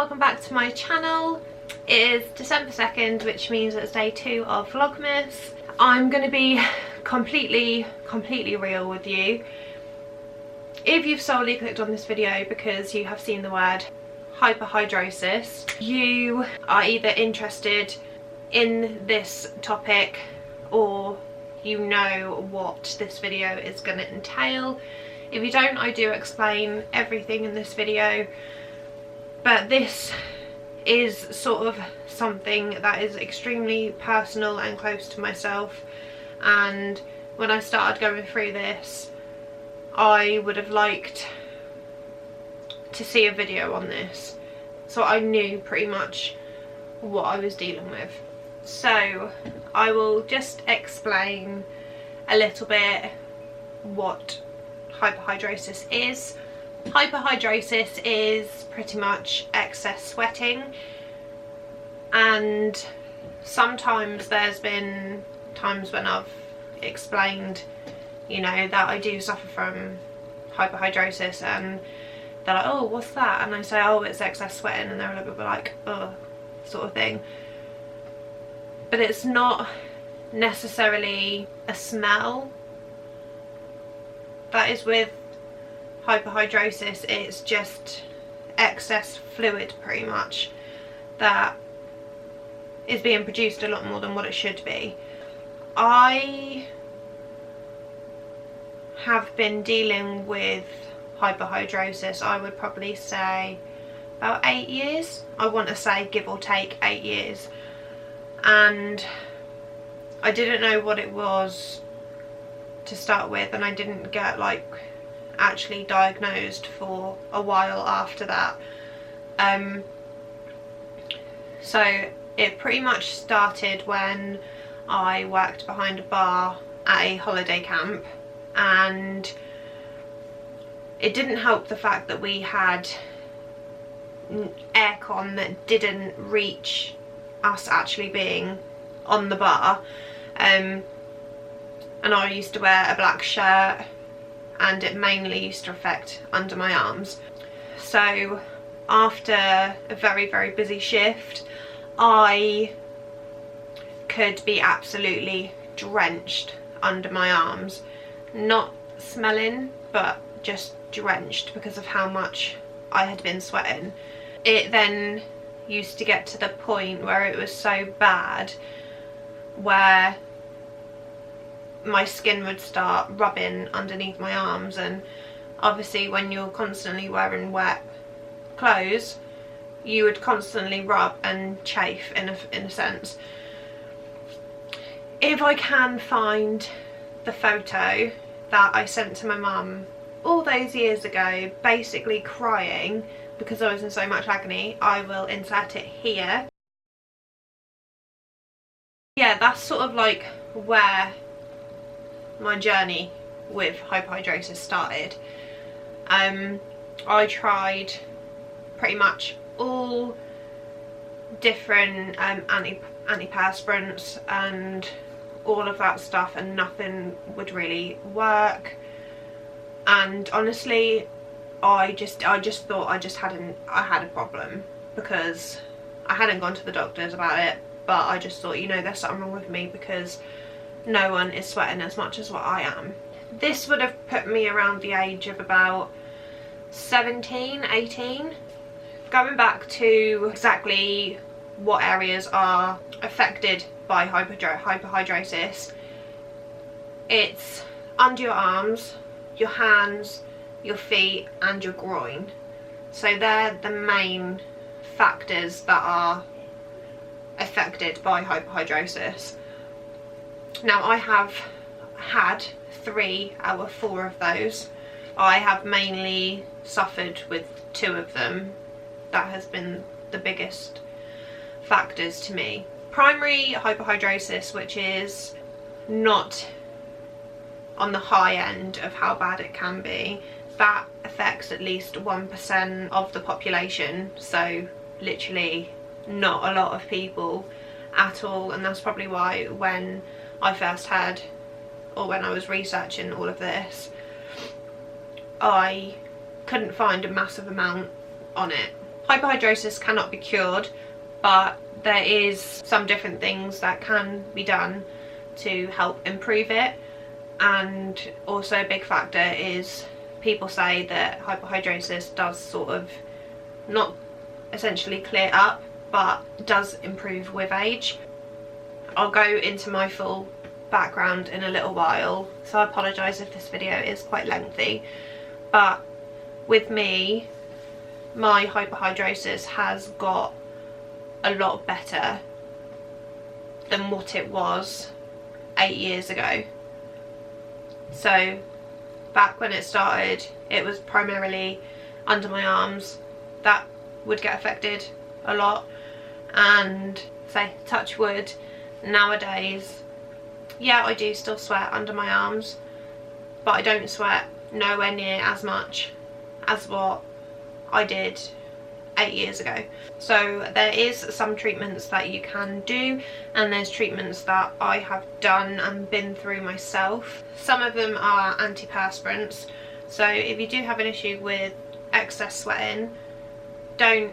welcome back to my channel. It is December 2nd, which means it's day 2 of Vlogmas. I'm going to be completely real with you. If you've solely clicked on this video because you have seen the word hyperhidrosis, you are either interested in this topic or you know what this video is going to entail. If you don't, I do explain everything in this video, but this is sort of something that is extremely personal and close to myself, and when I started going through this, I would have liked to see a video on this so I knew pretty much what I was dealing with. So I will just explain a little bit what hyperhidrosis is. Hyperhidrosis is pretty much excess sweating, and sometimes there's been times when I've explained, you know, that I do suffer from hyperhidrosis, and they're like, oh, what's that? And I say, oh, it's excess sweating, and they're a little bit like, oh, sort of thing. But it's not necessarily a smell that is with hyperhidrosis, it's just excess fluid pretty much that is being produced a lot more than what it should be. I have been dealing with hyperhidrosis, I would probably say about 8 years. I want to say give or take 8 years, and I didn't know what it was to start with, and I didn't get like actually diagnosed for a while after that. So it pretty much started when I worked behind a bar at a holiday camp, and it didn't help the fact that we had aircon that didn't reach us actually being on the bar, and I used to wear a black shirt, and it mainly used to affect under my arms. So after a very busy shift, I could be absolutely drenched under my arms, not smelling but just drenched because of how much I had been sweating. It then used to get to the point where it was so bad where my skin would start rubbing underneath my arms, and obviously when you're constantly wearing wet clothes you would constantly rub and chafe in a sense. If I can find the photo that I sent to my mum all those years ago, basically crying because I was in so much agony, I will insert it here. Yeah, that's sort of like where my journey with hyperhidrosis started. I tried pretty much all different antiperspirants and all of that stuff, and nothing would really work. And honestly, I just thought I had a problem because I hadn't gone to the doctors about it, but I just thought, you know, there's something wrong with me because no one is sweating as much as what I am. This would have put me around the age of about 17, 18. Going back to exactly what areas are affected by hyperhidrosis, it's under your arms, your hands, your feet and your groin. So they're the main factors that are affected by hyperhidrosis. Now I have had 3 out of 4 of those. I have mainly suffered with 2 of them. That has been the biggest factors to me. Primary hyperhidrosis, which is not on the high end of how bad it can be, that affects at least 1% of the population, so literally not a lot of people at all. And that's probably why when I first heard, or when I was researching all of this, I couldn't find a massive amount on it. Hyperhidrosis cannot be cured, but there is some different things that can be done to help improve it. And also a big factor is people say that hyperhidrosis does sort of not essentially clear up, but does improve with age. I'll go into my full background in a little while, so I apologise if this video is quite lengthy, but with me, my hyperhidrosis has got a lot better than what it was 8 years ago. So back when it started, it was primarily under my arms that would get affected a lot, and say, touch wood, nowadays, yeah, I do still sweat under my arms, but I don't sweat nowhere near as much as what I did 8 years ago. So there is some treatments that you can do, and there's treatments that I have done and been through myself. Some of them are antiperspirants, so if you do have an issue with excess sweating, don't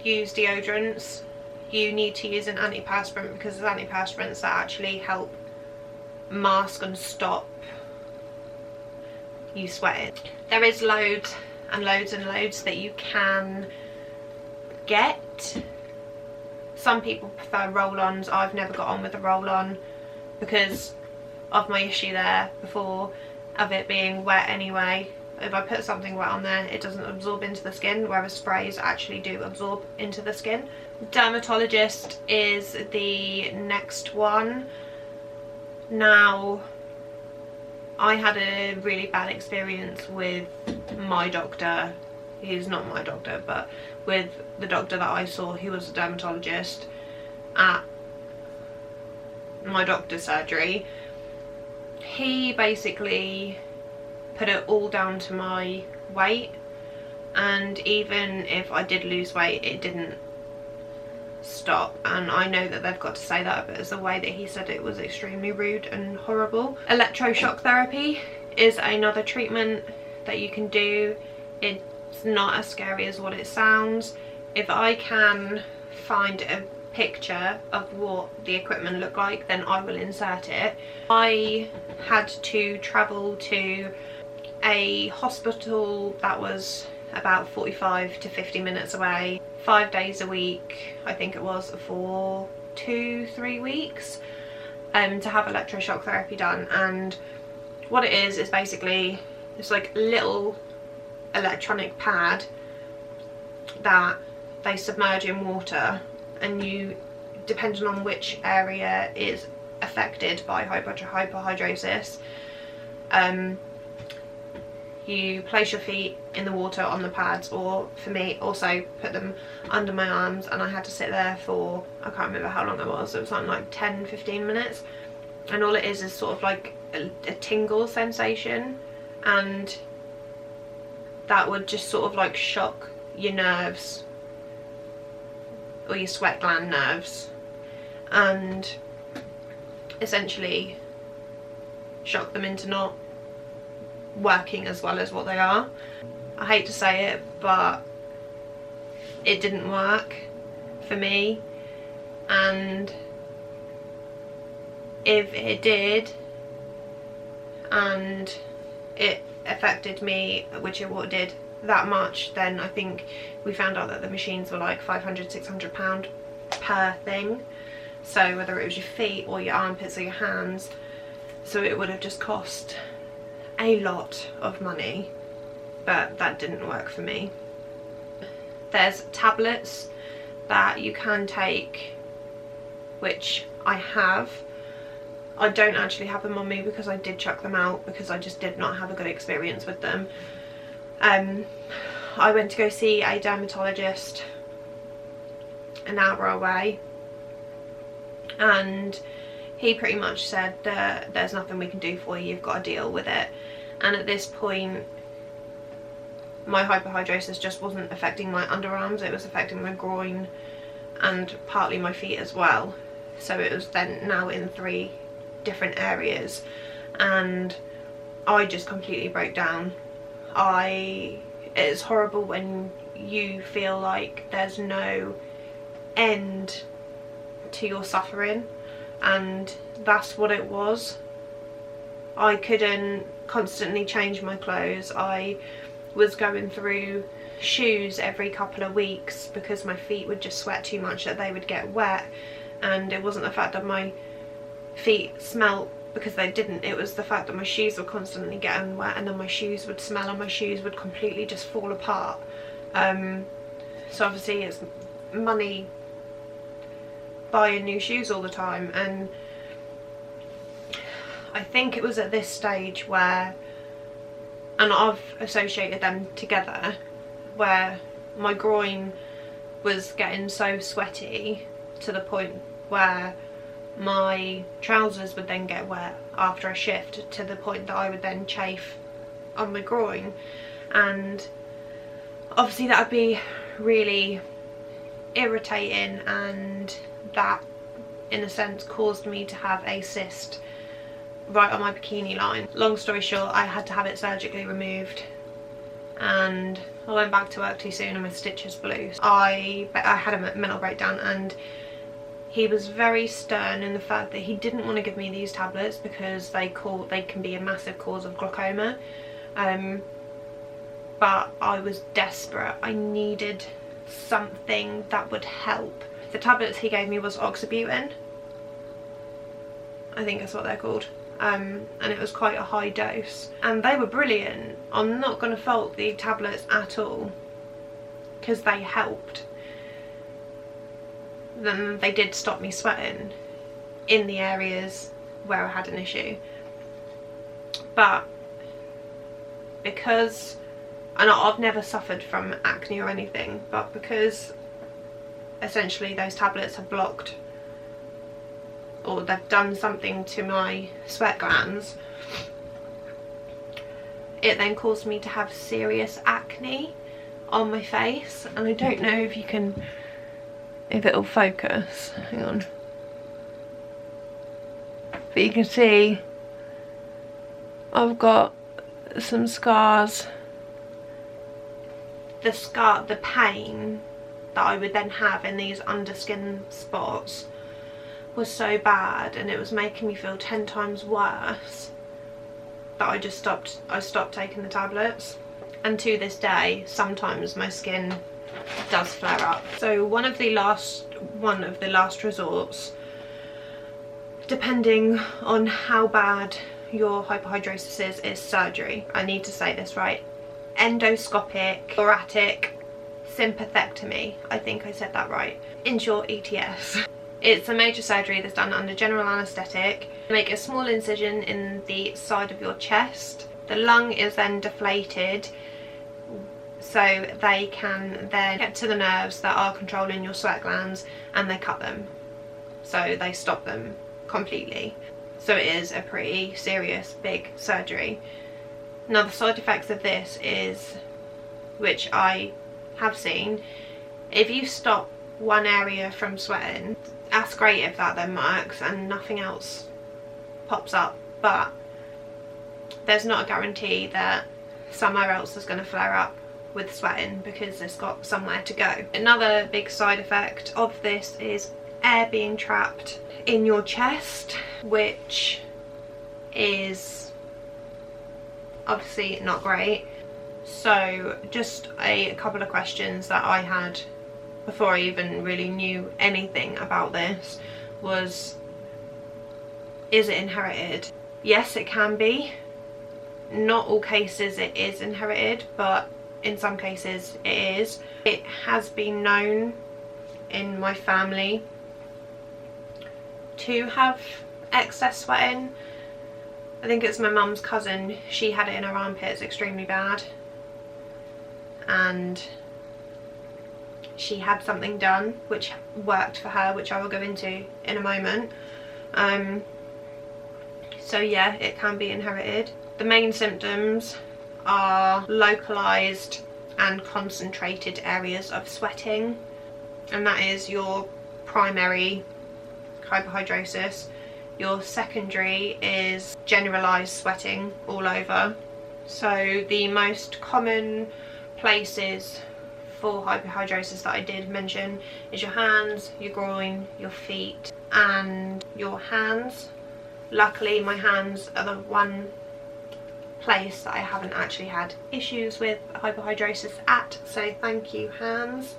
use deodorants. You need to use an antiperspirant, because there's antiperspirants that actually help mask and stop you sweating. There is loads and loads and loads that you can get. Some people prefer roll-ons. I've never got on with a roll-on because of my issue there before of it being wet anyway. If I put something wet on there, it doesn't absorb into the skin, whereas sprays actually do absorb into the skin. Dermatologist is the next one. Now, I had a really bad experience with my doctor. He's not my doctor, but with the doctor that I saw, who was a dermatologist at my doctor's surgery. He basically put it all down to my weight, and even if I did lose weight, it didn't stop. And I know that they've got to say that, but it's the way that he said it was extremely rude and horrible. Electroshock therapy is another treatment that you can do. It's not as scary as what it sounds. If I can find a picture of what the equipment looked like, then I will insert it. I had to travel to a hospital that was about 45 to 50 minutes away, 5 days a week, I think it was, for 2-3 weeks, to have electroshock therapy done. And what it is basically, it's like a little electronic pad that they submerge in water, and you, depending on which area is affected by hyperhidrosis, you place your feet in the water on the pads, or for me also put them under my arms, and I had to sit there for, I can't remember how long it was something like 10-15 minutes, and all it is sort of like a tingle sensation, and that would just sort of like shock your nerves, or your sweat gland nerves, and essentially shock them into not working as well as what they are. I hate to say it, but it didn't work for me, and if it did and it affected me, which it did that much, then I think we found out that the machines were like £500–600 per thing, so whether it was your feet or your armpits or your hands, so it would have just cost a lot of money, but that didn't work for me. There's tablets that you can take, which I have. I don't actually have them on me because I did chuck them out because I just did not have a good experience with them. I went to go see a dermatologist an hour away, and he pretty much said that there's nothing we can do for you, you've got to deal with it. And at this point, my hyperhidrosis just wasn't affecting my underarms, it was affecting my groin and partly my feet as well. So it was then now in 3 different areas, and I just completely broke down. It's horrible when you feel like there's no end to your suffering, and that's what it was. I couldn't constantly change my clothes. I was going through shoes every couple of weeks because my feet would just sweat too much that they would get wet. And it wasn't the fact that my feet smelled, because they didn't, it was the fact that my shoes were constantly getting wet, and then my shoes would smell and my shoes would completely just fall apart. So obviously it's money buying new shoes all the time, and I think it was at this stage where, and I've associated them together, where my groin was getting so sweaty to the point where my trousers would then get wet after a shift, to the point that I would then chafe on my groin, and obviously that would be really irritating, and that in a sense caused me to have a cyst right on my bikini line. Long story short, I had to have it surgically removed, and I went back to work too soon and my stitches blew. I had a mental breakdown, and he was very stern in the fact that he didn't want to give me these tablets because they can be a massive cause of glaucoma. But I was desperate. I needed something that would help. The tablets he gave me was oxybutynin, I think that's what they're called. And it was quite a high dose, and they were brilliant. I'm not going to fault the tablets at all, because they helped. Then they did stop me sweating in the areas where I had an issue, but because, and I've never suffered from acne or anything, but because essentially those tablets have blocked, or they've done something to my sweat glands, it then caused me to have serious acne on my face. And I don't know if you can, if it'll focus, hang on, but you can see I've got some scars. The pain that I would then have in these underskin spots was so bad, and it was making me feel 10 times worse, that I stopped taking the tablets. And to this day, sometimes my skin does flare up. So one of the last resorts, depending on how bad your hyperhidrosis is surgery. I need to say this right. Endoscopic thoracic sympathectomy. I think I said that right. In short, ETS. It's a major surgery that's done under general anaesthetic. Make a small incision in the side of your chest. The lung is then deflated, so they can then get to the nerves that are controlling your sweat glands, and they cut them. So they stop them completely. So it is a pretty serious, big surgery. Now the side effects of this is, which I have seen, if you stop one area from sweating, that's great if that then works and nothing else pops up, but there's not a guarantee that somewhere else is going to flare up with sweating because it's got somewhere to go. Another big side effect of this is air being trapped in your chest, which is obviously not great. So just a couple of questions that I had before I even really knew anything about this was, is it inherited? Yes, it can be. Not all cases it is inherited, but in some cases it is. It has been known in my family to have excess sweating. I think it's my mum's cousin, she had it in her armpits extremely bad, and she had something done which worked for her, which I will go into in a moment. So yeah, it can be inherited. The main symptoms are localized and concentrated areas of sweating, and that is your primary hyperhidrosis. Your secondary is generalized sweating all over. So the most common places for hyperhidrosis that I did mention is your hands, your groin, your feet and your hands. Luckily my hands are the one place that I haven't actually had issues with hyperhidrosis at, so thank you hands.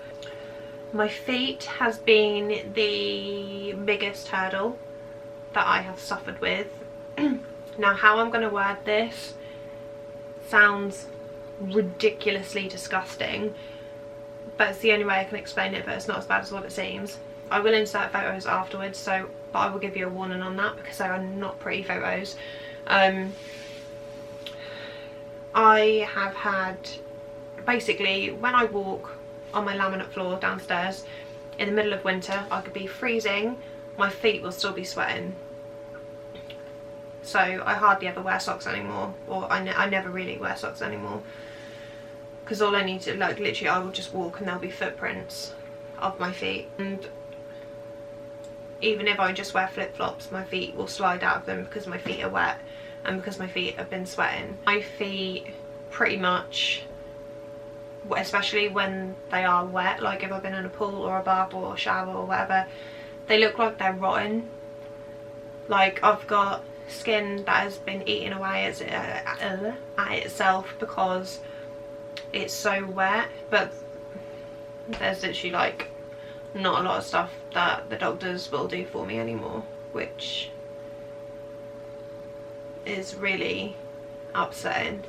My feet has been the biggest hurdle that I have suffered with. Now how I'm going to word this sounds ridiculously disgusting, but it's the only way I can explain it, but it's not as bad as what it seems. I will insert photos afterwards, so but I will give you a warning on that because they are not pretty photos. I have had, basically when I walk on my laminate floor downstairs in the middle of winter, I could be freezing, my feet will still be sweating. So I hardly ever wear socks anymore, or I never really wear socks anymore, because all I need to, like, literally I will just walk and there'll be footprints of my feet, and even if I just wear flip-flops my feet will slide out of them because my feet are wet and because my feet have been sweating. My feet pretty much, especially when they are wet, like if I've been in a pool or a bath or a shower or whatever, they look like they're rotten. Like I've got skin that has been eaten away at itself because it's so wet, but there's literally like not a lot of stuff that the doctors will do for me anymore, which is really upsetting.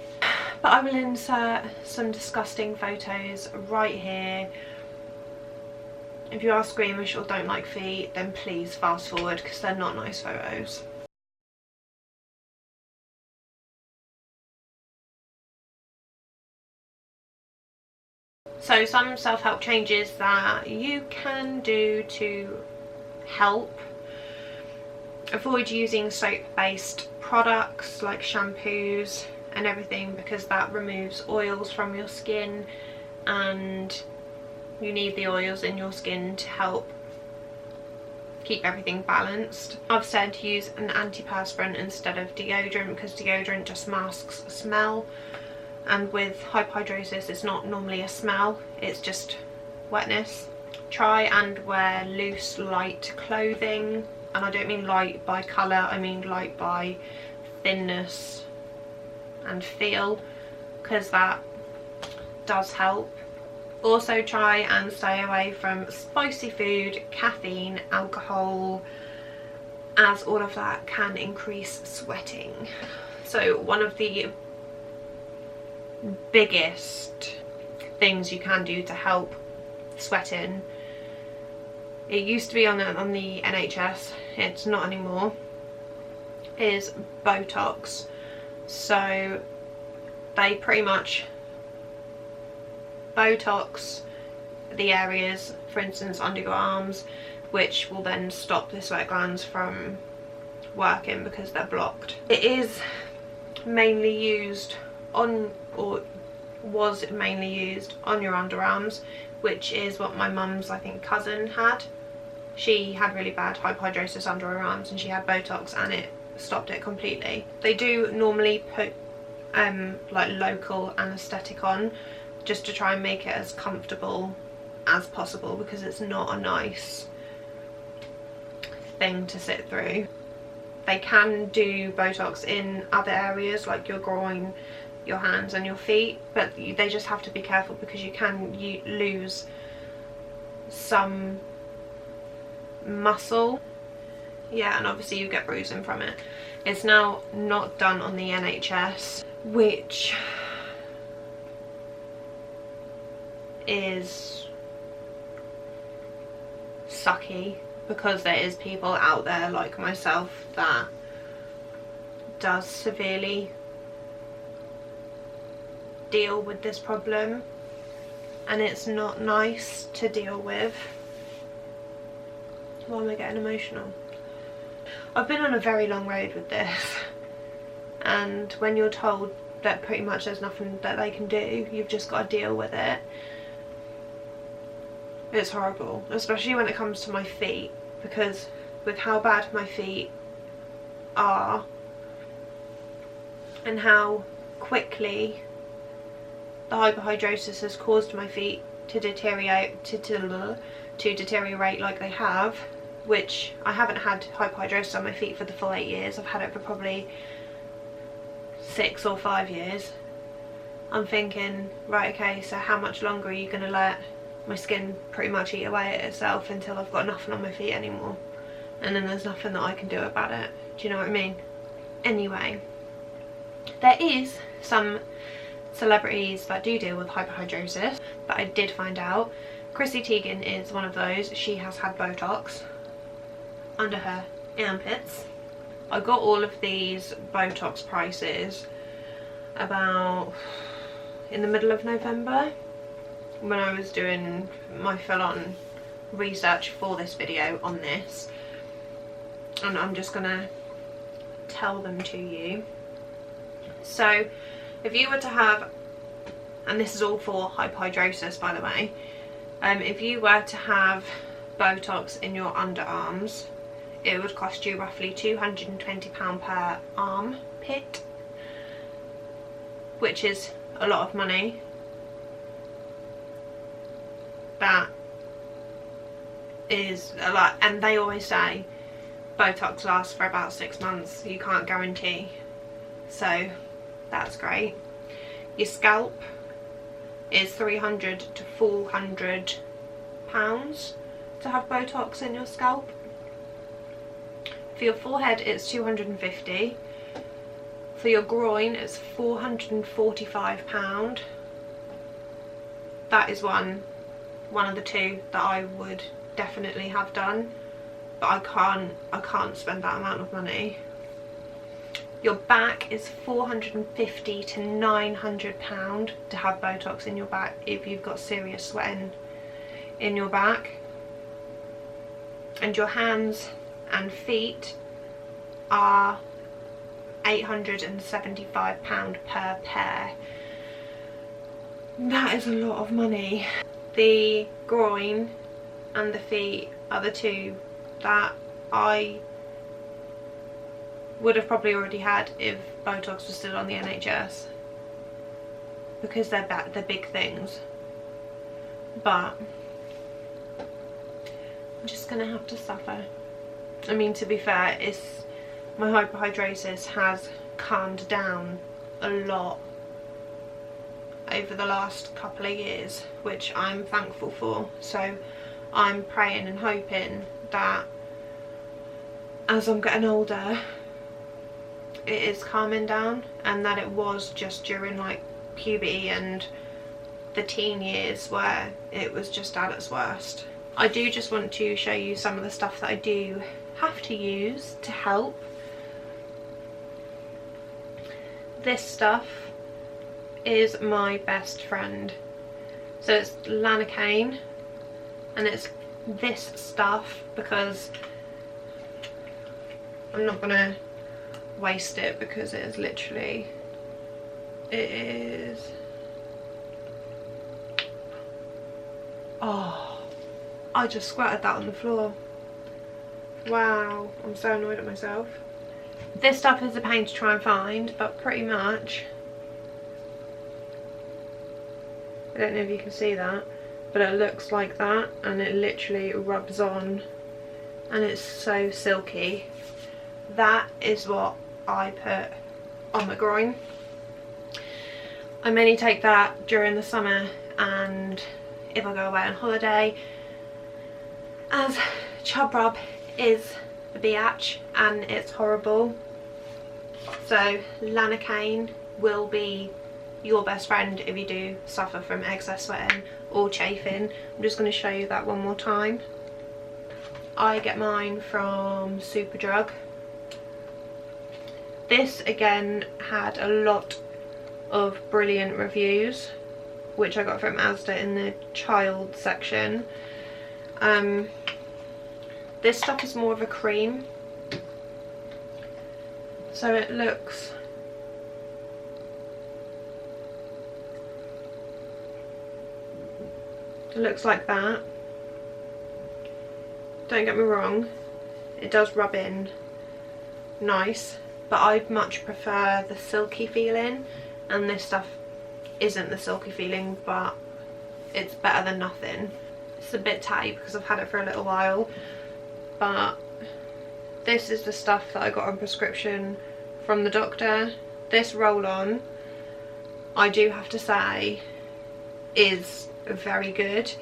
But I will insert some disgusting photos right here. If you are squeamish or don't like feet, then please fast forward because they're not nice photos. So some self-help changes that you can do to help: avoid using soap-based products like shampoos and everything, because that removes oils from your skin and you need the oils in your skin to help keep everything balanced. I've said use an antiperspirant instead of deodorant because deodorant just masks a smell, and with hyperhidrosis it's not normally a smell, it's just wetness. Try and wear loose light clothing, and I don't mean light by colour, I mean light by thinness and feel, because that does help. Also try and stay away from spicy food, caffeine, alcohol, as all of that can increase sweating. So one of the biggest things you can do to help sweating, it used to be on the NHS, it's not anymore, is Botox. So they pretty much Botox the areas, for instance under your arms, which will then stop the sweat glands from working because they're blocked. It is mainly used on, or was mainly used on, your underarms, which is what my mum's, I think, cousin had. She had really bad hyperhidrosis under her arms and she had Botox and it stopped it completely. They do normally put like local anaesthetic on just to try and make it as comfortable as possible, because it's not a nice thing to sit through. They can do Botox in other areas like your groin, your hands and your feet, but they just have to be careful because you can lose some muscle. Yeah, and obviously you get bruising from it. It's now not done on the NHS, which is sucky, because there is people out there like myself that does severely deal with this problem, and it's not nice to deal with. Why am I getting emotional? I've been on a very long road with this, and when you're told that pretty much there's nothing that they can do, you've just got to deal with it. It's horrible, especially when it comes to my feet, because with how bad my feet are and how quickly the hyperhidrosis has caused my feet to deteriorate like they have, which I haven't had hyperhidrosis on my feet for the full 8 years. I've had it for probably 6 or 5 years. I'm thinking, right, okay, so how much longer are you going to let my skin pretty much eat away at itself until I've got nothing on my feet anymore, and then there's nothing that I can do about it? Do you know what I mean? Anyway, there is some celebrities that do deal with hyperhidrosis that I did find out. Chrissy Teigen is one of those. She has had Botox under her armpits. I got all of these Botox prices about in the middle of November when I was doing my full-on research for this video on this, and I'm just gonna tell them to you. So if you were to have, and this is all for hyperhidrosis by the way, if you were to have Botox in your underarms, it would cost you roughly £220 per armpit, which is a lot of money. That is a lot, and they always say Botox lasts for about 6 months. You can't guarantee, so that's great. Your scalp is £300 to £400 to have Botox in your scalp. For your forehead it's £250. For your groin it's £445. That is one of the two that I would definitely have done, but I can't spend that amount of money. Your back is £450 to £900 to have Botox in your back if you've got serious swelling in your back. And your hands and feet are £875 per pair. That is a lot of money. The groin and the feet are the two that I would have probably already had if Botox was still on the NHS, because they're big things. But I'm just gonna have to suffer. I mean, to be fair, my hyperhidrosis has calmed down a lot over the last couple of years, which I'm thankful for. So I'm praying and hoping that as I'm getting older it is calming down, and that it was just during like puberty and the teen years where it was just at its worst. I do just want to show you some of the stuff that I do have to use to help. This stuff is my best friend. So it's lanacane, and it's this stuff because I'm not gonna waste it, because it is literally, oh, I just squirted that on the floor. Wow, I'm so annoyed at myself. This stuff is a pain to try and find, but pretty much, I don't know if you can see that, but it looks like that, and it literally rubs on and it's so silky. That is what I put on my groin. I mainly take that during the summer and if I go away on holiday, as chub rub is a biatch and it's horrible. So lanacane will be your best friend if you do suffer from excess sweating or chafing. I'm just going to show you that one more time. I get mine from Superdrug. This again had a lot of brilliant reviews, which I got from Asda in the child section. This stuff is more of a cream, so it looks like that. Don't get me wrong, it does rub in nice, but I'd much prefer the silky feeling, and this stuff isn't the silky feeling, but it's better than nothing. It's a bit tatty because I've had it for a little while, but this is the stuff that I got on prescription from the doctor. This roll-on, I do have to say, is very good.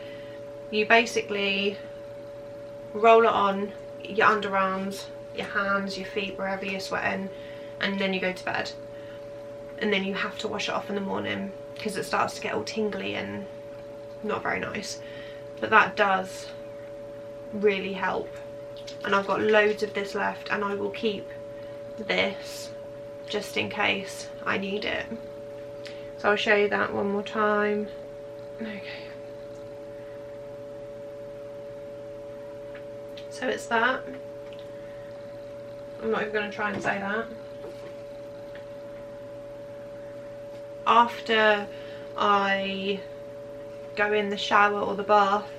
You basically roll it on your underarms, your hands, your feet, wherever you're sweating, and then you go to bed. And then you have to wash it off in the morning because it starts to get all tingly and not very nice. But that does really help. And I've got loads of this left, and I will keep this just in case I need it. So I'll show you that one more time. Okay. So it's that. I'm not even going to try and say that. After I go in the shower or the bath,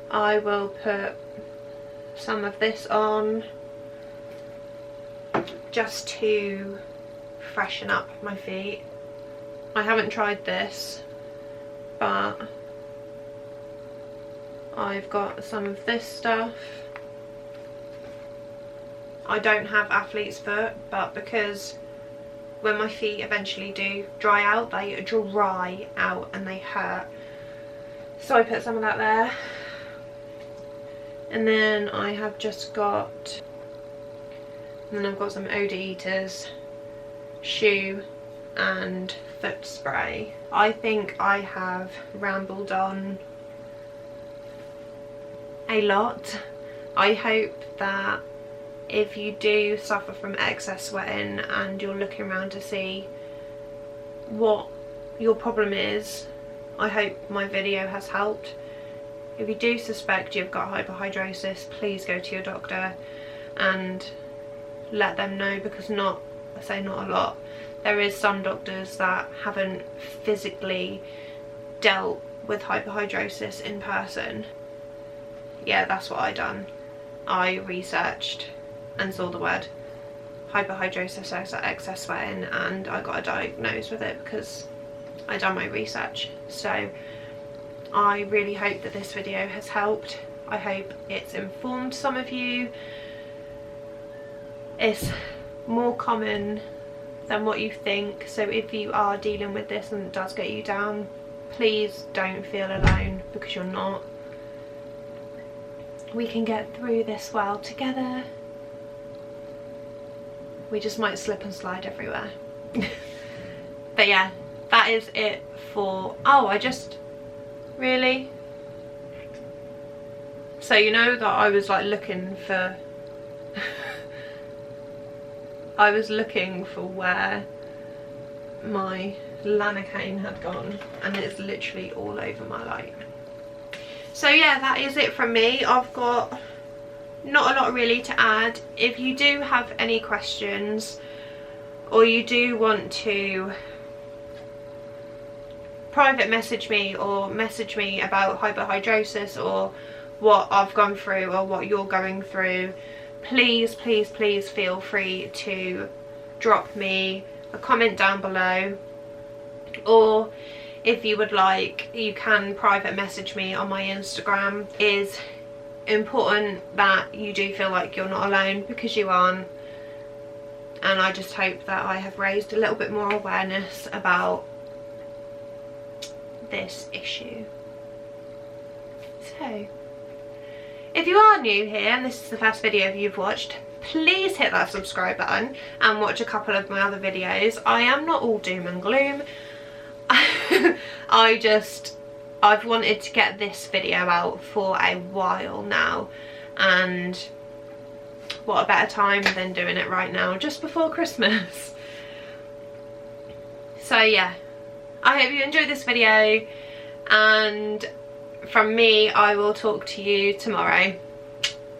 I will put some of this on just to freshen up my feet. I haven't tried this, but I've got some of this stuff. I don't have athlete's foot, but because when my feet eventually do dry out, they dry out and they hurt. So I put some of that there. And then I have just got, and then I've got some odor eaters, shoe and foot spray. I think I have rambled on a lot. I hope that if you do suffer from excess sweating and you're looking around to see what your problem is, I hope my video has helped. If you do suspect you've got hyperhidrosis, please go to your doctor and let them know, because I say not a lot, there is some doctors that haven't physically dealt with hyperhidrosis in person. Yeah, that's what I done. I researched and saw the word hyperhidrosis, excess sweating, and I got diagnosed with it because I done my research. So I really hope that this video has helped. I hope it's informed some of you. It's more common than what you think, so if you are dealing with this and it does get you down, please don't feel alone, because you're not. We can get through this well together. We just might slip and slide everywhere. But yeah, that is it for, really? So you know that I was like looking for I was looking for where my lanacane had gone, and it's literally all over my light. So yeah, that is it from me. I've got not a lot really to add. If you do have any questions, or you do want to private message me or message me about hyperhidrosis or what I've gone through or what you're going through, please feel free to drop me a comment down below, or if you would like, you can private message me on my Instagram. It is important that you do feel like you're not alone, because you aren't, and I just hope that I have raised a little bit more awareness about this issue. So if you are new here and this is the first video you've watched, please hit that subscribe button and watch a couple of my other videos. I am not all doom and gloom. I've wanted to get this video out for a while now, and what a better time than doing it right now, just before Christmas. So yeah, I hope you enjoyed this video, and from me, I will talk to you tomorrow.